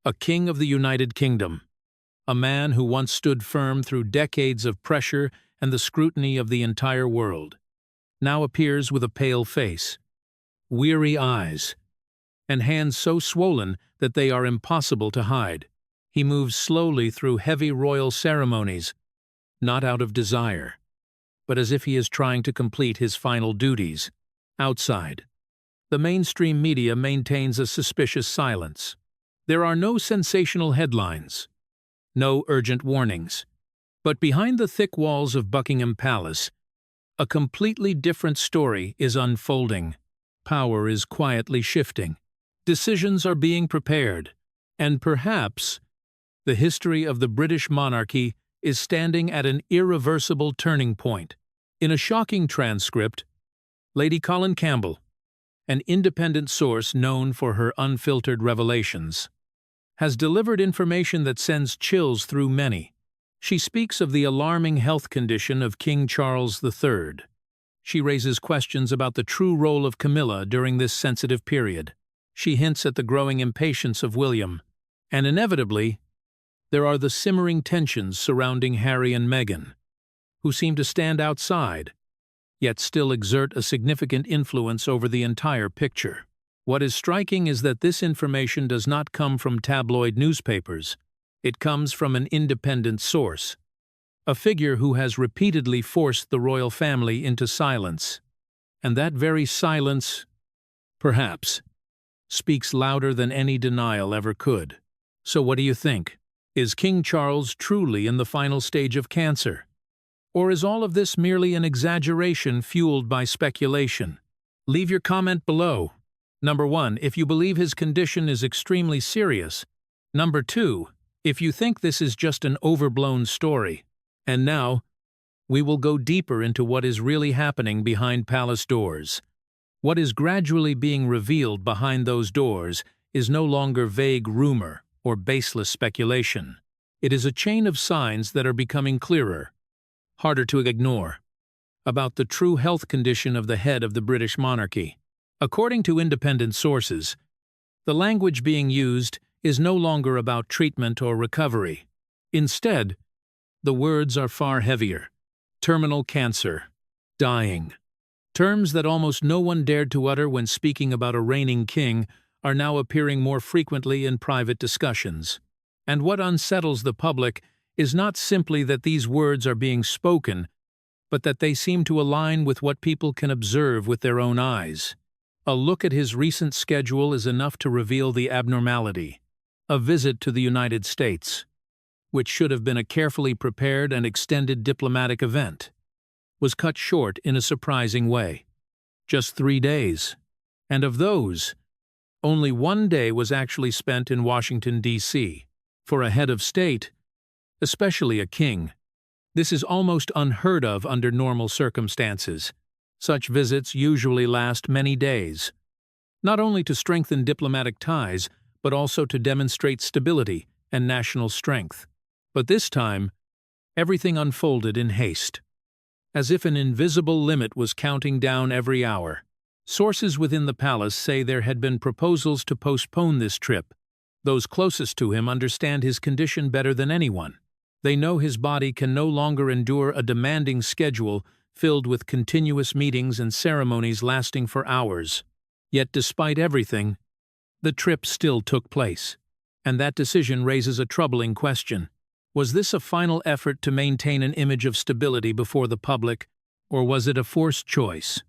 A king of the United Kingdom, a man who once stood firm through decades of pressure and the scrutiny of the entire world, now appears with a pale face, weary eyes, and hands so swollen that they are impossible to hide. He moves slowly through heavy royal ceremonies, not out of desire, but as if he is trying to complete his final duties. Outside, the mainstream media maintains a suspicious silence. There are no sensational headlines, no urgent warnings. But behind the thick walls of Buckingham Palace, a completely different story is unfolding. Power is quietly shifting. Decisions are being prepared. And perhaps the history of the British monarchy is standing at an irreversible turning point. In a shocking transcript, Lady Colin Campbell, an independent source known for her unfiltered revelations, has delivered information that sends chills through many. She speaks of the alarming health condition of King Charles III. She raises questions about the true role of Camilla during this sensitive period. She hints at the growing impatience of William. And inevitably, there are the simmering tensions surrounding Harry and Meghan, who seem to stand outside, yet still exert a significant influence over the entire picture. What is striking is that this information does not come from tabloid newspapers. It comes from an independent source, a figure who has repeatedly forced the royal family into silence. And that very silence, perhaps, speaks louder than any denial ever could. So what do you think? Is King Charles truly in the final stage of cancer? Or is all of this merely an exaggeration fueled by speculation? Leave your comment below. Number 1, if you believe his condition is extremely serious. Number 2, if you think this is just an overblown story. And now, we will go deeper into what is really happening behind palace doors. What is gradually being revealed behind those doors is no longer vague rumor or baseless speculation. It is a chain of signs that are becoming clearer, harder to ignore, about the true health condition of the head of the British monarchy. According to independent sources, the language being used is no longer about treatment or recovery. Instead, the words are far heavier. Terminal cancer, dying. Terms that almost no one dared to utter when speaking about a reigning king are now appearing more frequently in private discussions. And what unsettles the public is not simply that these words are being spoken, but that they seem to align with what people can observe with their own eyes. A look at his recent schedule is enough to reveal the abnormality. A visit to the United States, which should have been a carefully prepared and extended diplomatic event, was cut short in a surprising way. Just 3 days. And of those, only 1 day was actually spent in Washington, D.C. For a head of state, especially a king, this is almost unheard of under normal circumstances. Such visits usually last many days, not only to strengthen diplomatic ties, but also to demonstrate stability and national strength. But this time, everything unfolded in haste, as if an invisible limit was counting down every hour. Sources within the palace say there had been proposals to postpone this trip. Those closest to him understand his condition better than anyone. They know his body can no longer endure a demanding schedule filled with continuous meetings and ceremonies lasting for hours. Yet despite everything, the trip still took place. And that decision raises a troubling question. Was this a final effort to maintain an image of stability before the public, or was it a forced choice,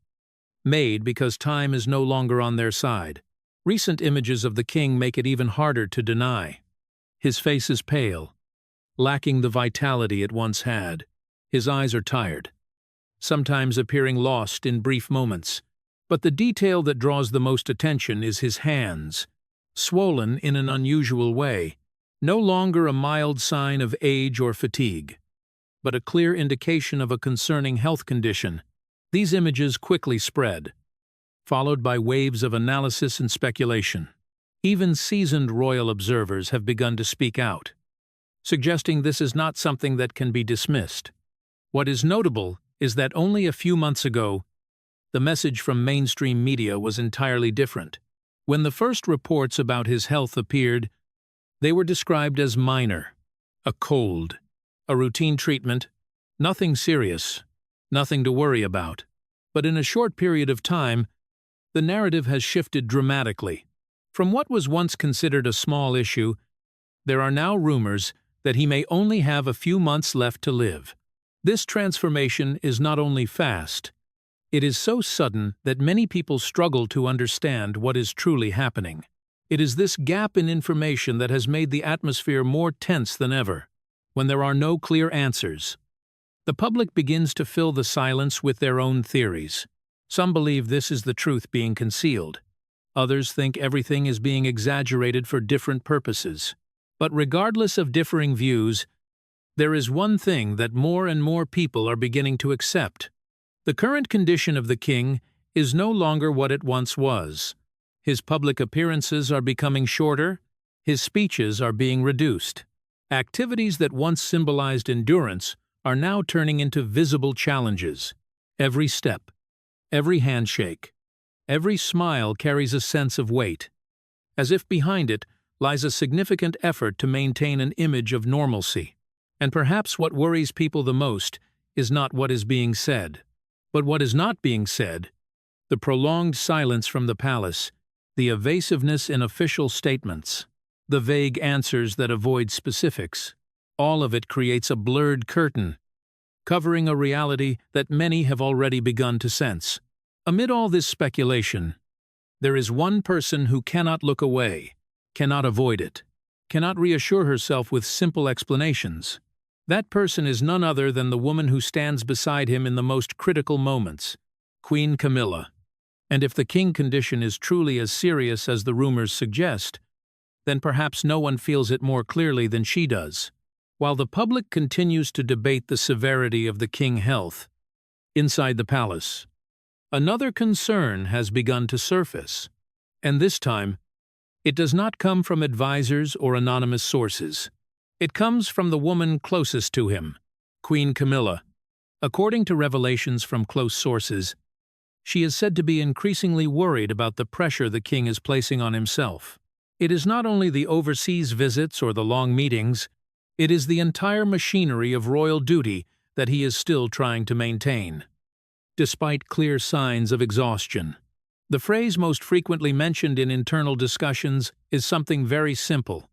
made because time is no longer on their side? Recent images of the king make it even harder to deny. His face is pale, lacking the vitality it once had. His eyes are tired, sometimes appearing lost in brief moments. But the detail that draws the most attention is his hands, swollen in an unusual way, no longer a mild sign of age or fatigue, but a clear indication of a concerning health condition. These images quickly spread, followed by waves of analysis and speculation. Even seasoned royal observers have begun to speak out, suggesting this is not something that can be dismissed. What is notable is that only a few months ago, the message from mainstream media was entirely different. When the first reports about his health appeared, They were described as minor, a cold, a routine treatment, nothing serious, nothing to worry about. But in a short period of time, the narrative has shifted dramatically. From what was once considered a small issue, there are now rumors that he may only have a few months left to live. This transformation is not only fast, it is so sudden that many people struggle to understand what is truly happening. It is this gap in information that has made the atmosphere more tense than ever. When there are no clear answers, the public begins to fill the silence with their own theories. Some believe this is the truth being concealed. Others think everything is being exaggerated for different purposes. But regardless of differing views, there is one thing that more and more people are beginning to accept. The current condition of the king is no longer what it once was. His public appearances are becoming shorter, his speeches are being reduced. Activities that once symbolized endurance are now turning into visible challenges. Every step, every handshake, every smile carries a sense of weight, as if behind it lies a significant effort to maintain an image of normalcy. And perhaps what worries people the most is not what is being said, but what is not being said. The prolonged silence from the palace, the evasiveness in official statements, the vague answers that avoid specifics, all of it creates a blurred curtain, covering a reality that many have already begun to sense. Amid all this speculation, there is one person who cannot look away, cannot avoid it, cannot reassure herself with simple explanations. That person is none other than the woman who stands beside him in the most critical moments, Queen Camilla. And if the king condition is truly as serious as the rumors suggest, then perhaps no one feels it more clearly than she does. While the public continues to debate the severity of the king's health, inside the palace, another concern has begun to surface. And this time, it does not come from advisors or anonymous sources. It comes from the woman closest to him, Queen Camilla. According to revelations from close sources, she is said to be increasingly worried about the pressure the king is placing on himself. It is not only the overseas visits or the long meetings, it is the entire machinery of royal duty that he is still trying to maintain. Despite clear signs of exhaustion, the phrase most frequently mentioned in internal discussions is something very simple,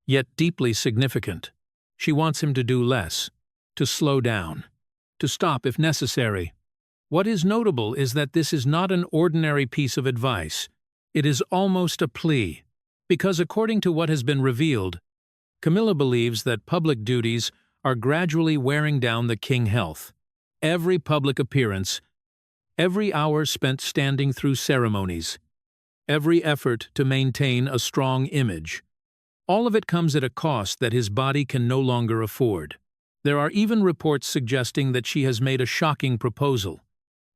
yet deeply significant. She wants him to do less, to slow down, to stop if necessary. What is notable is that this is not an ordinary piece of advice. It is almost a plea, because according to what has been revealed, Camilla believes that public duties are gradually wearing down the king's health. Every public appearance, every hour spent standing through ceremonies, every effort to maintain a strong image, all of it comes at a cost that his body can no longer afford. There are even reports suggesting that she has made a shocking proposal,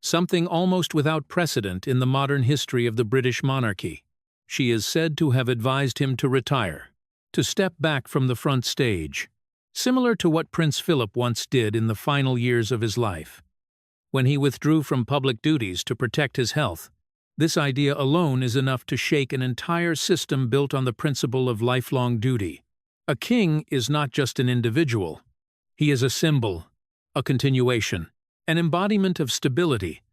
something almost without precedent in the modern history of the British monarchy. She is said to have advised him to retire, to step back from the front stage, similar to what Prince Philip once did in the final years of his life. When he withdrew from public duties to protect his health, this idea alone is enough to shake an entire system built on the principle of lifelong duty. A king is not just an individual. He is a symbol, a continuation, an embodiment of stability.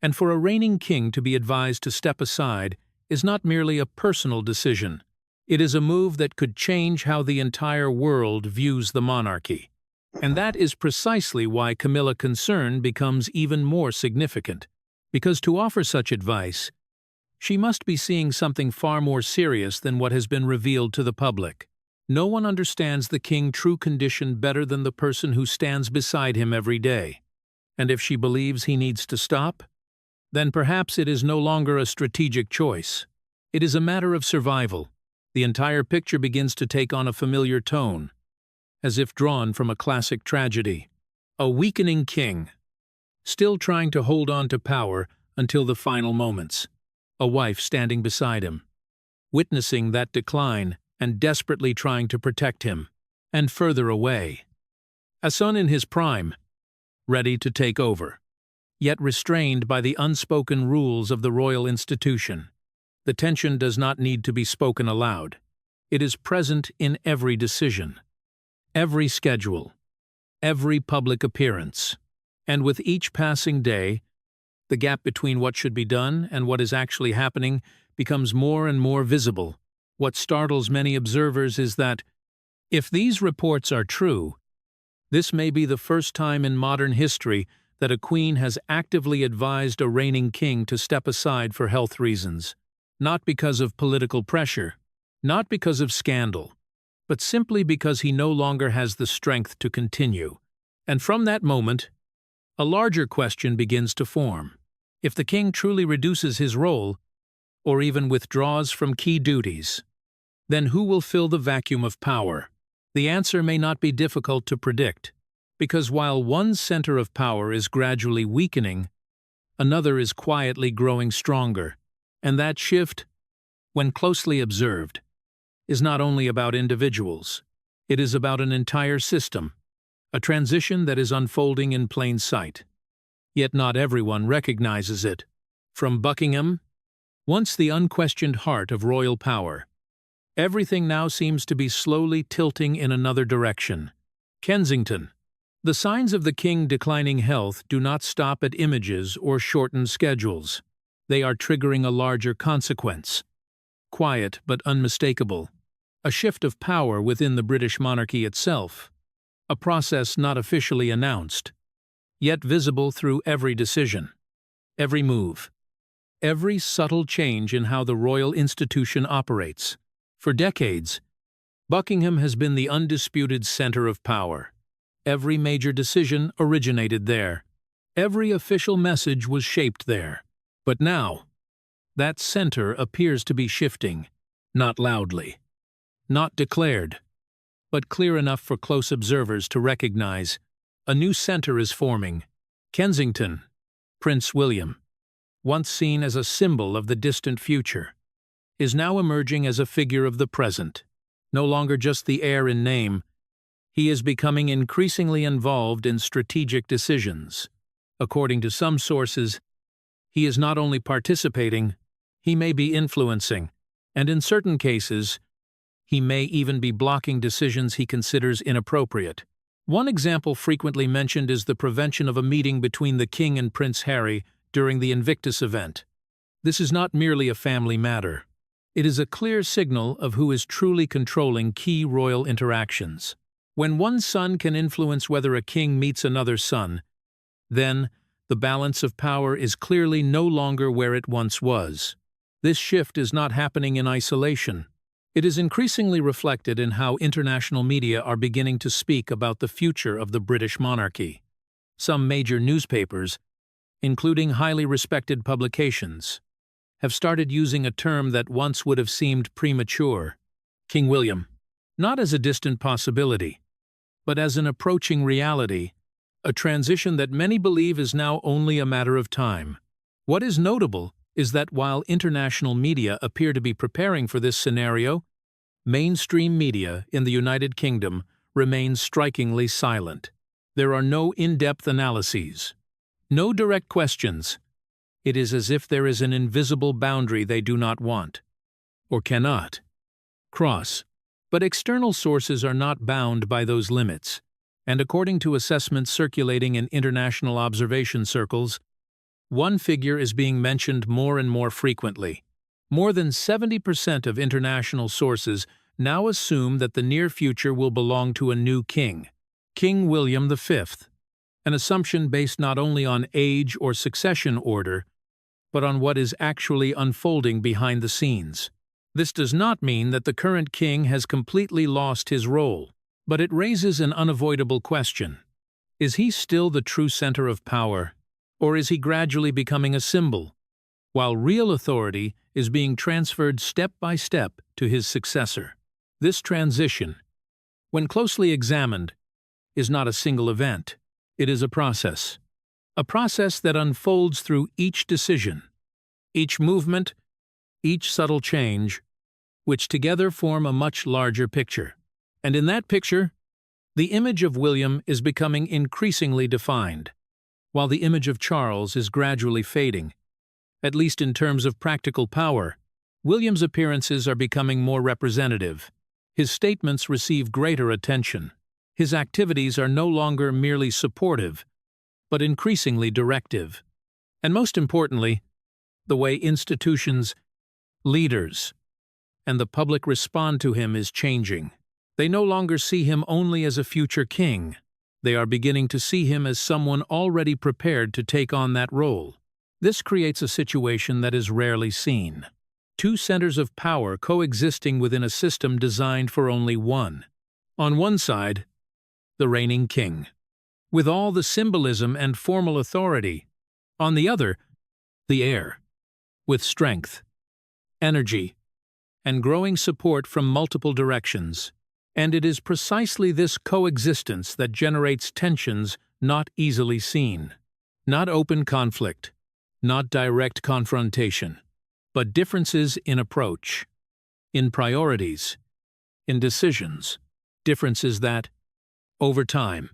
And for a reigning king to be advised to step aside is not merely a personal decision. It is a move that could change how the entire world views the monarchy. And that is precisely why Camilla's concern becomes even more significant. Because to offer such advice, she must be seeing something far more serious than what has been revealed to the public. No one understands the king's true condition better than the person who stands beside him every day. And if she believes he needs to stop, then perhaps it is no longer a strategic choice. It is a matter of survival. The entire picture begins to take on a familiar tone, as if drawn from a classic tragedy. A weakening king, still trying to hold on to power until the final moments. A wife standing beside him, witnessing that decline and desperately trying to protect him. And further away, a son in his prime, ready to take over, yet restrained by the unspoken rules of the royal institution. The tension does not need to be spoken aloud. It is present in every decision, every schedule, every public appearance. And with each passing day, the gap between what should be done and what is actually happening becomes more and more visible. What startles many observers is that, if these reports are true, this may be the first time in modern history that a queen has actively advised a reigning king to step aside for health reasons, not because of political pressure, not because of scandal, but simply because he no longer has the strength to continue. And from that moment, a larger question begins to form. If the king truly reduces his role, or even withdraws from key duties, then who will fill the vacuum of power? The answer may not be difficult to predict, because while one center of power is gradually weakening, another is quietly growing stronger. And that shift, when closely observed, is not only about individuals. It is about an entire system, a transition that is unfolding in plain sight. Yet not everyone recognizes it. From Buckingham, once the unquestioned heart of royal power, everything now seems to be slowly tilting in another direction. Kensington. The signs of the king declining health do not stop at images or shortened schedules. They are triggering a larger consequence. Quiet but unmistakable. A shift of power within the British monarchy itself. A process not officially announced, yet visible through every decision, every move, every subtle change in how the royal institution operates. For decades, Buckingham has been the undisputed center of power. Every major decision originated there. Every official message was shaped there. But now, that center appears to be shifting, not loudly, not declared, but clear enough for close observers to recognize. A new center is forming. Kensington, Prince William, once seen as a symbol of the distant future, is now emerging as a figure of the present. No longer just the heir in name, he is becoming increasingly involved in strategic decisions. According to some sources, he is not only participating, he may be influencing, and in certain cases, he may even be blocking decisions he considers inappropriate. One example frequently mentioned is the prevention of a meeting between the King and Prince Harry during the Invictus event. This is not merely a family matter. It is a clear signal of who is truly controlling key royal interactions. When one son can influence whether a king meets another son, then the balance of power is clearly no longer where it once was. This shift is not happening in isolation. It is increasingly reflected in how international media are beginning to speak about the future of the British monarchy. Some major newspapers, including highly respected publications, have started using a term that once would have seemed premature: King William. Not as a distant possibility, but as an approaching reality, a transition that many believe is now only a matter of time. What is notable is that while international media appear to be preparing for this scenario, mainstream media in the United Kingdom remains strikingly silent. There are no in-depth analyses, no direct questions. It is as if there is an invisible boundary they do not want, or cannot, cross. But external sources are not bound by those limits, and according to assessments circulating in international observation circles, one figure is being mentioned more and more frequently. More than 70% of international sources now assume that the near future will belong to a new king, King William V, an assumption based not only on age or succession order, but on what is actually unfolding behind the scenes. This does not mean that the current king has completely lost his role, but it raises an unavoidable question. Is he still the true center of power, or is he gradually becoming a symbol, while real authority is being transferred step by step to his successor? This transition, when closely examined, is not a single event. It is a process that unfolds through each decision, each movement, each subtle change, which together form a much larger picture. And in that picture, the image of William is becoming increasingly defined, while the image of Charles is gradually fading. At least in terms of practical power, William's appearances are becoming more representative. His statements receive greater attention. His activities are no longer merely supportive, but increasingly directive. And most importantly, the way institutions, leaders, and the public respond to him is changing. They no longer see him only as a future king. They are beginning to see him as someone already prepared to take on that role. This creates a situation that is rarely seen. Two centers of power coexisting within a system designed for only one. On one side, the reigning king, with all the symbolism and formal authority. On the other, the heir, with strength, energy, and growing support from multiple directions. And it is precisely this coexistence that generates tensions not easily seen. Not open conflict, not direct confrontation, but differences in approach, in priorities, in decisions, differences that, over time,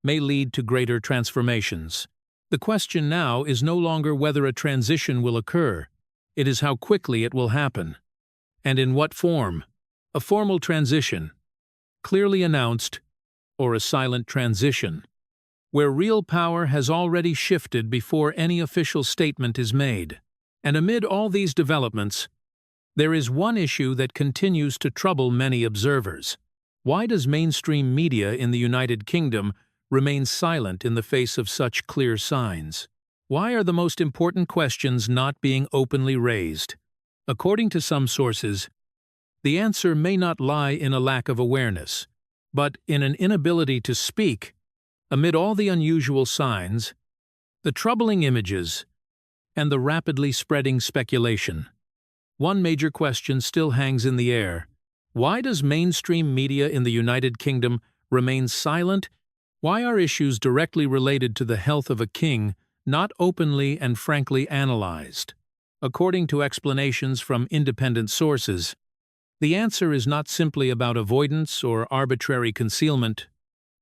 may lead to greater transformations. The question now is no longer whether a transition will occur, it is how quickly it will happen. And in what form? A formal transition, clearly announced, or a silent transition, where real power has already shifted before any official statement is made. And amid all these developments, there is one issue that continues to trouble many observers. Why does mainstream media in the United Kingdom remain silent in the face of such clear signs? Why are the most important questions not being openly raised? According to some sources, the answer may not lie in a lack of awareness, but in an inability to speak. Amid all the unusual signs, the troubling images, and the rapidly spreading speculation, one major question still hangs in the air. Why does mainstream media in the United Kingdom remain silent? Why are issues directly related to the health of a king not openly and frankly analyzed? According to explanations from independent sources, the answer is not simply about avoidance or arbitrary concealment.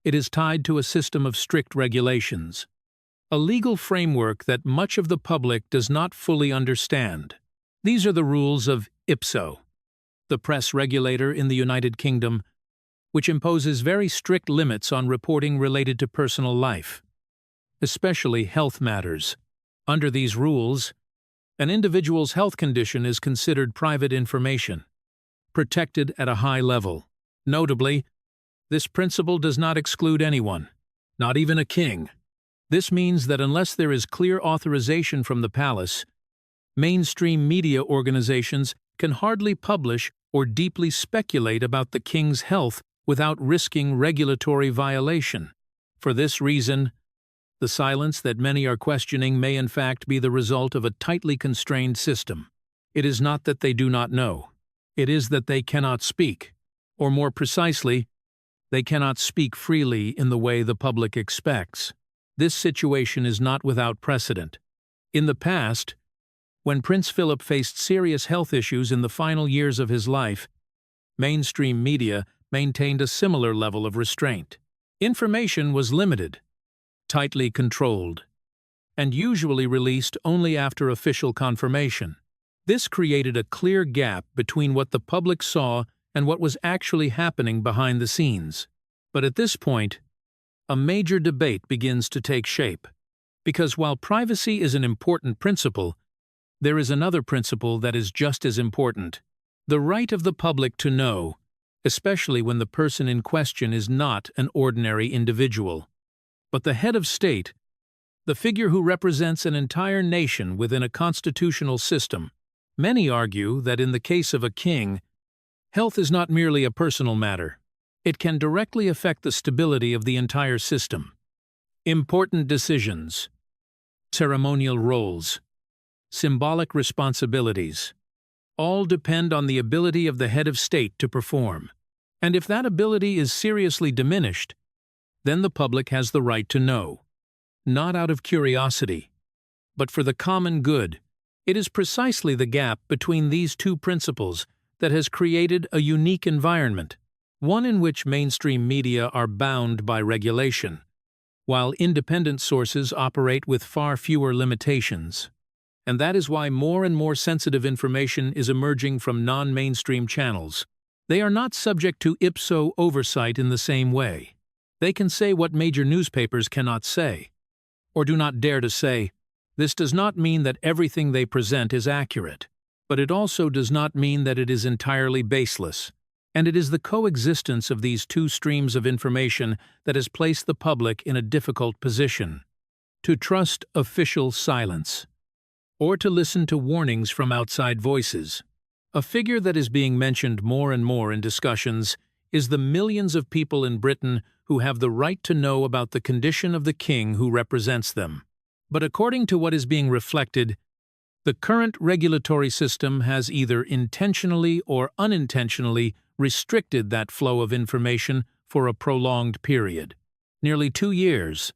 It is tied to a system of strict regulations, a legal framework that much of the public does not fully understand. These are the rules of IPSO, the press regulator in the United Kingdom, which imposes very strict limits on reporting related to personal life, especially health matters. Under these rules, an individual's health condition is considered private information, protected at a high level. Notably, this principle does not exclude anyone, not even a king. This means that unless there is clear authorization from the palace, mainstream media organizations can hardly publish or deeply speculate about the king's health without risking regulatory violation. For this reason, the silence that many are questioning may in fact be the result of a tightly constrained system. It is not that they do not know. It is that they cannot speak, or more precisely, they cannot speak freely in the way the public expects. This situation is not without precedent. In the past, when Prince Philip faced serious health issues in the final years of his life, mainstream media maintained a similar level of restraint. Information was limited, tightly controlled, and usually released only after official confirmation. This created a clear gap between what the public saw and what was actually happening behind the scenes. But at this point, a major debate begins to take shape. Because while privacy is an important principle, there is another principle that is just as important: the right of the public to know, especially when the person in question is not an ordinary individual, but the head of state, the figure who represents an entire nation within a constitutional system. Many argue that in the case of a king, health is not merely a personal matter. It can directly affect the stability of the entire system. Important decisions, ceremonial roles, symbolic responsibilities, all depend on the ability of the head of state to perform. And if that ability is seriously diminished, then the public has the right to know, not out of curiosity, but for the common good. It is precisely the gap between these two principles that has created a unique environment, one in which mainstream media are bound by regulation, while independent sources operate with far fewer limitations. And that is why more and more sensitive information is emerging from non-mainstream channels. They are not subject to ipso oversight in the same way. They can say what major newspapers cannot say, or do not dare to say. This does not mean that everything they present is accurate, but it also does not mean that it is entirely baseless. And it is the coexistence of these two streams of information that has placed the public in a difficult position. To trust official silence, or to listen to warnings from outside voices. A figure that is being mentioned more and more in discussions is the millions of people in Britain who have the right to know about the condition of the king who represents them. But according to what is being reflected, the current regulatory system has either intentionally or unintentionally restricted that flow of information for a prolonged period. Nearly 2 years.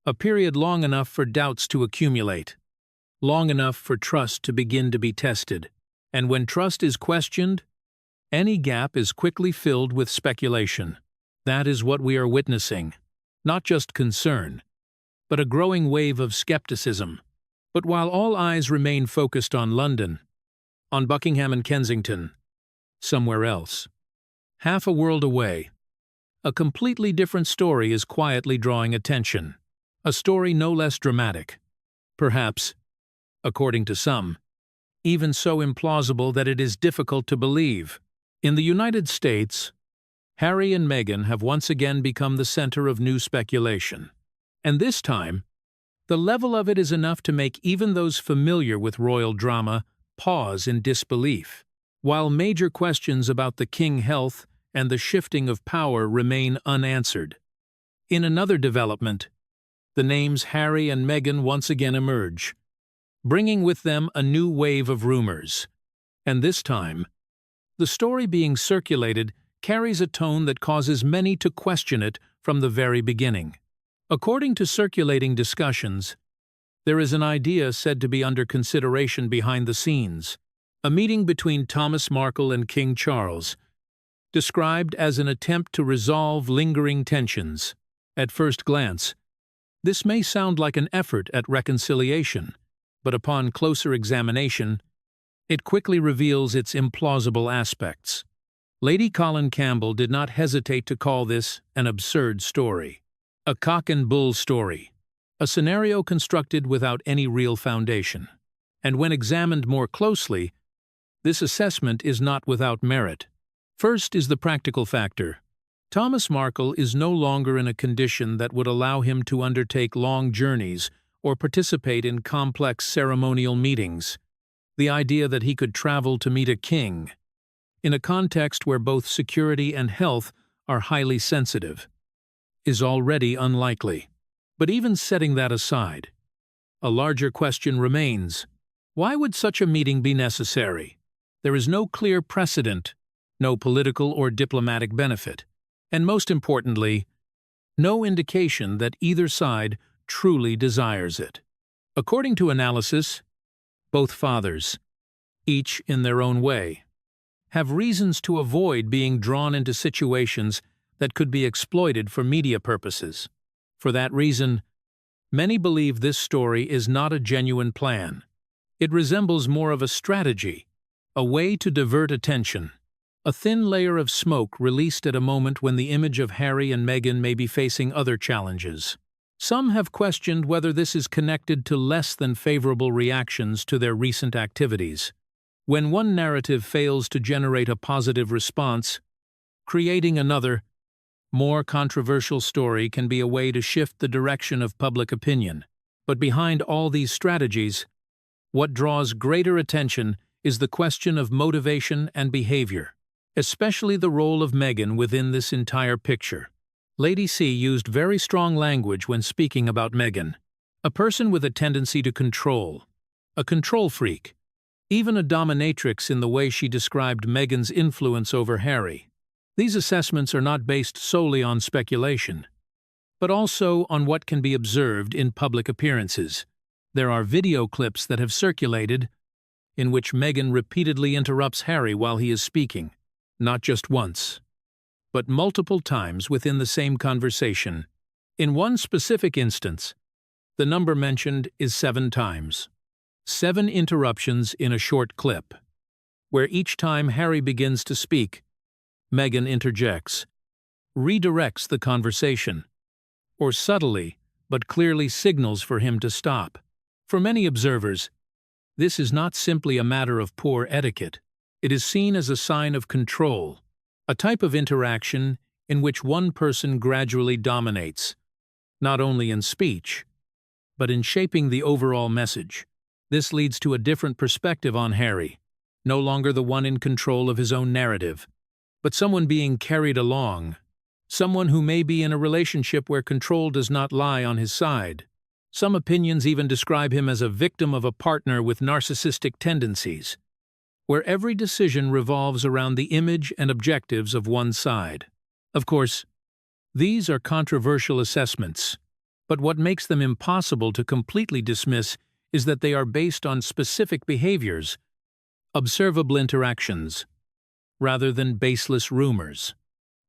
A period long enough for doubts to accumulate. Long enough for trust to begin to be tested. And when trust is questioned, any gap is quickly filled with speculation. That is what we are witnessing. Not just concern, but a growing wave of skepticism. But while all eyes remain focused on London, on Buckingham and Kensington, somewhere else, half a world away, a completely different story is quietly drawing attention. A story no less dramatic. Perhaps, according to some, even so implausible that it is difficult to believe. In the United States, Harry and Meghan have once again become the center of new speculation. And this time, the level of it is enough to make even those familiar with royal drama pause in disbelief, while major questions about the king's health and the shifting of power remain unanswered. In another development, the names Harry and Meghan once again emerge, bringing with them a new wave of rumors. And this time, the story being circulated carries a tone that causes many to question it from the very beginning. According to circulating discussions, there is an idea said to be under consideration behind the scenes, a meeting between Thomas Markle and King Charles, described as an attempt to resolve lingering tensions. At first glance, this may sound like an effort at reconciliation, but upon closer examination, it quickly reveals its implausible aspects. Lady Colin Campbell did not hesitate to call this an absurd story. A cock-and-bull story, a scenario constructed without any real foundation. And when examined more closely, this assessment is not without merit. First is the practical factor. Thomas Markle is no longer in a condition that would allow him to undertake long journeys or participate in complex ceremonial meetings. The idea that he could travel to meet a king, in a context where both security and health are highly sensitive, is already unlikely. But even setting that aside, a larger question remains. Why would such a meeting be necessary? There is no clear precedent, no political or diplomatic benefit, and most importantly, no indication that either side truly desires it. According to analysis, both fathers, each in their own way, have reasons to avoid being drawn into situations that could be exploited for media purposes. For that reason, many believe this story is not a genuine plan. It resembles more of a strategy, a way to divert attention, a thin layer of smoke released at a moment when the image of Harry and Meghan may be facing other challenges. Some have questioned whether this is connected to less than favorable reactions to their recent activities. When one narrative fails to generate a positive response, creating another, more controversial story can be a way to shift the direction of public opinion. But behind all these strategies, what draws greater attention is the question of motivation and behavior, especially the role of Meghan within this entire picture. Lady C used very strong language when speaking about Meghan, a person with a tendency to control, a control freak, even a dominatrix in the way she described Meghan's influence over Harry. These assessments are not based solely on speculation, but also on what can be observed in public appearances. There are video clips that have circulated in which Meghan repeatedly interrupts Harry while he is speaking, not just once, but multiple times within the same conversation. In one specific instance, the number mentioned is 7 times. 7 interruptions in a short clip, where each time Harry begins to speak, Meghan interjects, redirects the conversation, or subtly but clearly signals for him to stop. For many observers, this is not simply a matter of poor etiquette. It is seen as a sign of control, a type of interaction in which one person gradually dominates, not only in speech, but in shaping the overall message. This leads to a different perspective on Harry, no longer the one in control of his own narrative, but someone being carried along, someone who may be in a relationship where control does not lie on his side. Some opinions even describe him as a victim of a partner with narcissistic tendencies, where every decision revolves around the image and objectives of one side. Of course, these are controversial assessments, but what makes them impossible to completely dismiss is that they are based on specific behaviors, observable interactions, rather than baseless rumors.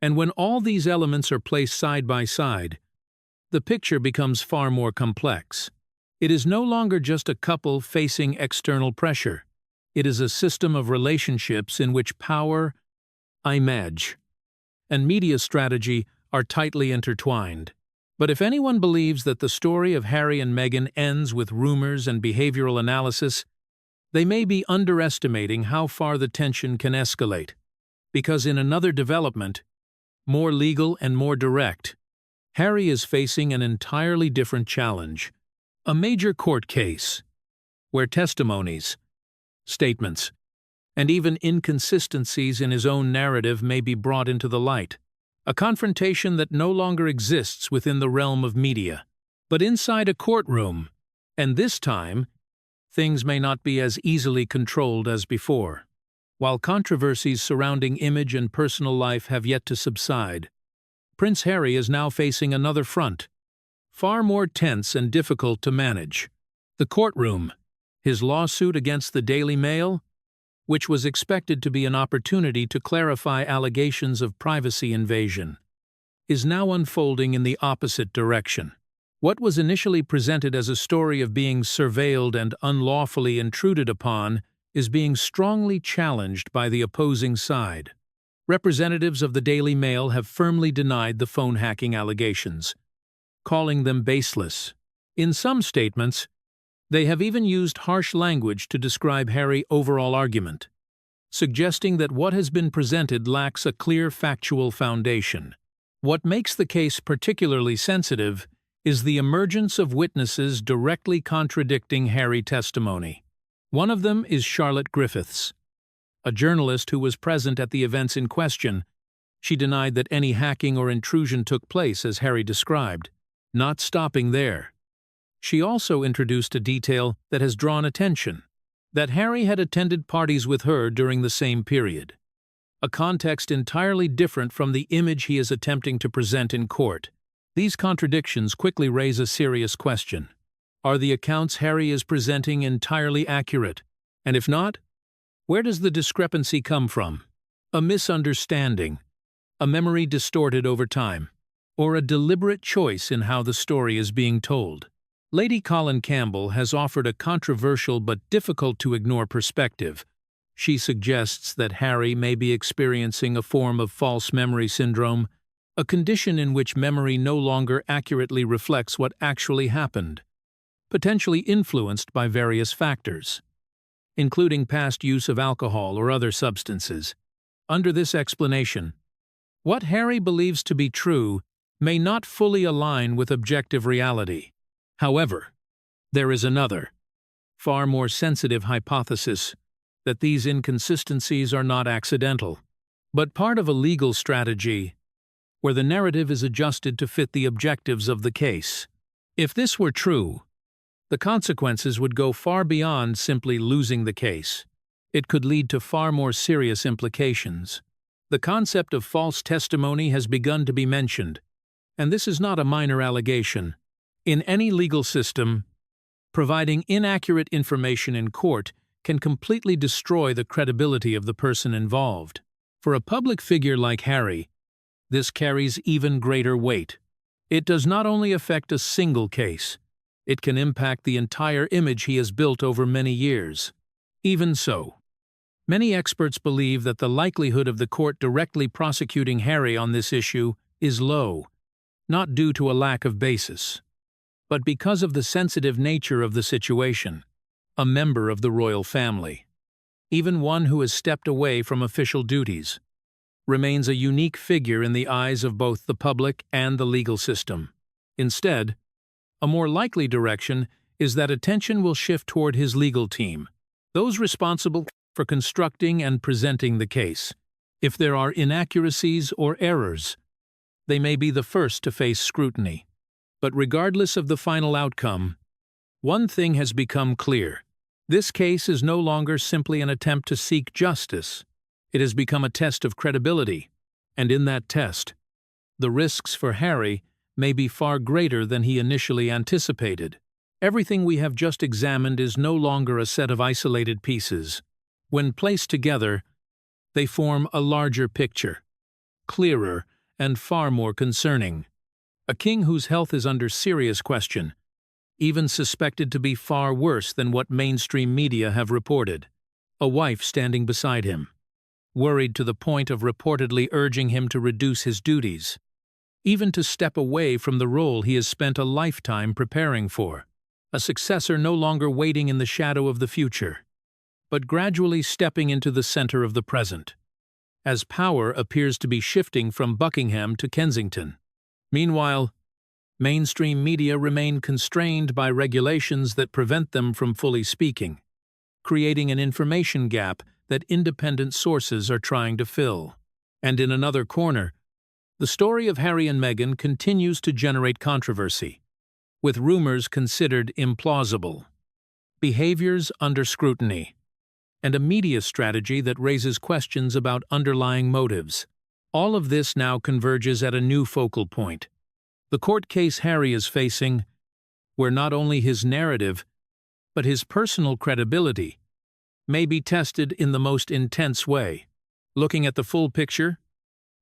And when all these elements are placed side by side, the picture becomes far more complex. It is no longer just a couple facing external pressure. It is a system of relationships in which power, image, and media strategy are tightly intertwined. But if anyone believes that the story of Harry and Meghan ends with rumors and behavioral analysis, they may be underestimating how far the tension can escalate. Because in another development, more legal and more direct, Harry is facing an entirely different challenge, a major court case, where testimonies, statements, and even inconsistencies in his own narrative may be brought into the light. A confrontation that no longer exists within the realm of media, but inside a courtroom, and this time, things may not be as easily controlled as before. While controversies surrounding image and personal life have yet to subside, Prince Harry is now facing another front, far more tense and difficult to manage. The courtroom, his lawsuit against the Daily Mail, which was expected to be an opportunity to clarify allegations of privacy invasion, is now unfolding in the opposite direction. What was initially presented as a story of being surveilled and unlawfully intruded upon is being strongly challenged by the opposing side. Representatives of the Daily Mail have firmly denied the phone hacking allegations, calling them baseless. In some statements, they have even used harsh language to describe Harry's overall argument, suggesting that what has been presented lacks a clear factual foundation. What makes the case particularly sensitive is the emergence of witnesses directly contradicting Harry's testimony. One of them is Charlotte Griffiths, a journalist who was present at the events in question. She denied that any hacking or intrusion took place as Harry described. Not stopping there, she also introduced a detail that has drawn attention, that Harry had attended parties with her during the same period, a context entirely different from the image he is attempting to present in court. These contradictions quickly raise a serious question. Are the accounts Harry is presenting entirely accurate? And if not, where does the discrepancy come from? A misunderstanding, a memory distorted over time, or a deliberate choice in how the story is being told? Lady Colin Campbell has offered a controversial but difficult-to-ignore perspective. She suggests that Harry may be experiencing a form of false memory syndrome, a condition in which memory no longer accurately reflects what actually happened, potentially influenced by various factors, including past use of alcohol or other substances. Under this explanation, what Harry believes to be true may not fully align with objective reality. However, there is another, far more sensitive hypothesis that these inconsistencies are not accidental, but part of a legal strategy where the narrative is adjusted to fit the objectives of the case. If this were true, the consequences would go far beyond simply losing the case. It could lead to far more serious implications. The concept of false testimony has begun to be mentioned, and this is not a minor allegation. In any legal system, providing inaccurate information in court can completely destroy the credibility of the person involved. For a public figure like Harry, this carries even greater weight. It does not only affect a single case, it can impact the entire image he has built over many years. Even so, Many experts believe that the likelihood of the court directly prosecuting Harry on this issue is low, not due to a lack of basis, but because of the sensitive nature of the situation. A member of the royal family, even one who has stepped away from official duties, remains a unique figure in the eyes of both the public and the legal system. Instead, a more likely direction is that attention will shift toward his legal team, those responsible for constructing and presenting the case. If there are inaccuracies or errors, they may be the first to face scrutiny. But regardless of the final outcome, one thing has become clear. This case is no longer simply an attempt to seek justice. It has become a test of credibility, and in that test, the risks for Harry may be far greater than he initially anticipated. Everything we have just examined is no longer a set of isolated pieces. When placed together, they form a larger picture, clearer and far more concerning. A king whose health is under serious question, even suspected to be far worse than what mainstream media have reported. A wife standing beside him, worried to the point of reportedly urging him to reduce his duties, even to step away from the role he has spent a lifetime preparing for. A successor no longer waiting in the shadow of the future, but gradually stepping into the center of the present, as power appears to be shifting from Buckingham to Kensington. Meanwhile, mainstream media remain constrained by regulations that prevent them from fully speaking, creating an information gap that independent sources are trying to fill. And in another corner, the story of Harry and Meghan continues to generate controversy, with rumors considered implausible, behaviors under scrutiny, and a media strategy that raises questions about underlying motives. All of this now converges at a new focal point. The court case Harry is facing, where not only his narrative, but his personal credibility may be tested in the most intense way. Looking at the full picture,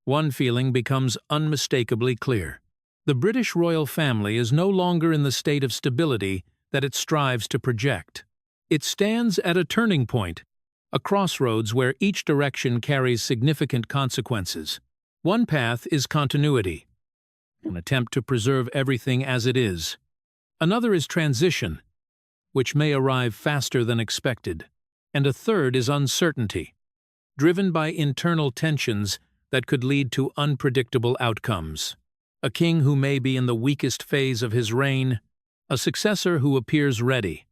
one feeling becomes unmistakably clear. The British royal family is no longer in the state of stability that it strives to project. It stands at a turning point, a crossroads where each direction carries significant consequences. One path is continuity, an attempt to preserve everything as it is. Another is transition, which may arrive faster than expected. And a third is uncertainty, driven by internal tensions that could lead to unpredictable outcomes. A king who may be in the weakest phase of his reign, a successor who appears ready,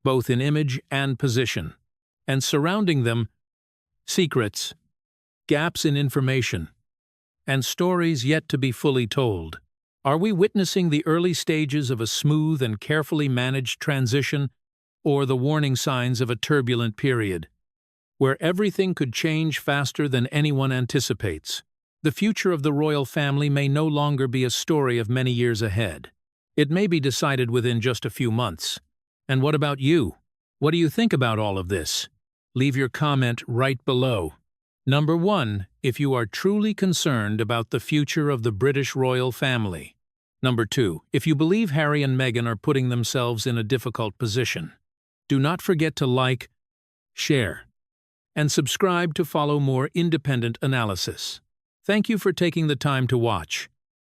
both in image and position, and surrounding them, secrets, gaps in information, and stories yet to be fully told. Are we witnessing the early stages of a smooth and carefully managed transition, or the warning signs of a turbulent period, where everything could change faster than anyone anticipates? The future of the royal family may no longer be a story of many years ahead. It may be decided within just a few months. And what about you? What do you think about all of this? Leave your comment right below. Number 1, if you are truly concerned about the future of the British royal family. Number 2, if you believe Harry and Meghan are putting themselves in a difficult position. Do not forget to like, share, and subscribe to follow more independent analysis. Thank you for taking the time to watch.